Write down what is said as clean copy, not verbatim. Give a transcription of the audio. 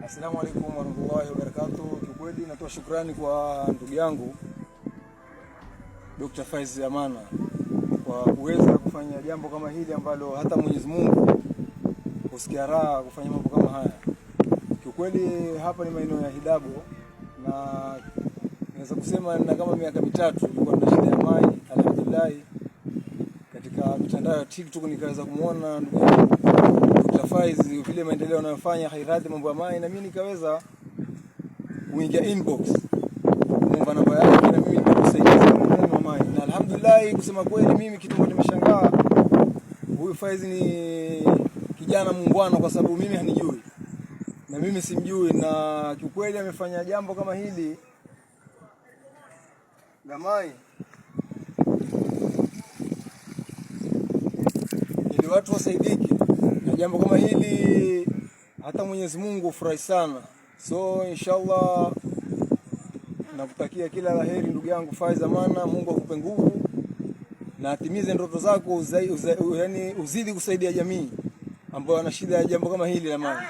Assalamu alaikum warahmatullahi wabarakatuh. Kiukweli natoa shukrani kwa ndugu yangu Dr. Faiz Amana kwa kuweza kufanya jambo kama hili ambalo hata Mwenyezi Mungu husikia raha kufanya mambo kama haya. Kiukweli hapa ni maeneo ya Hidabo na naweza kusema na kama miaka mitatu nilikuwa na shida ya maji. Alhamdulillah, katika mitandao ya TikTok nikaweza kumuona ndugu yangu Dr. Faiz vile maendeleo anayofanya hairati mambo ya maji, na mimi nikaweza kuingia inbox kumpa namba yake na mimi nikamsaidia mambo ya maji. Na alhamdulillah, kusema kweli mimi kitu ambacho nimeshangaa, huyu Faiz ni kijana muungwana kwa sababu mimi hanijui na mimi simjui, na kiukweli amefanya jambo kama hili gamai ili watu wasaidike na jambo kama hili. Hata Mwenyezi Mungu furahi sana. So inshallah nakutakia kila laheri ndugu yangu Faiz Amana. Mungu akupe nguvu na atimize ndoto zako, yani uzidi kusaidia jamii ambayo ana shida ya jambo kama hili la maji.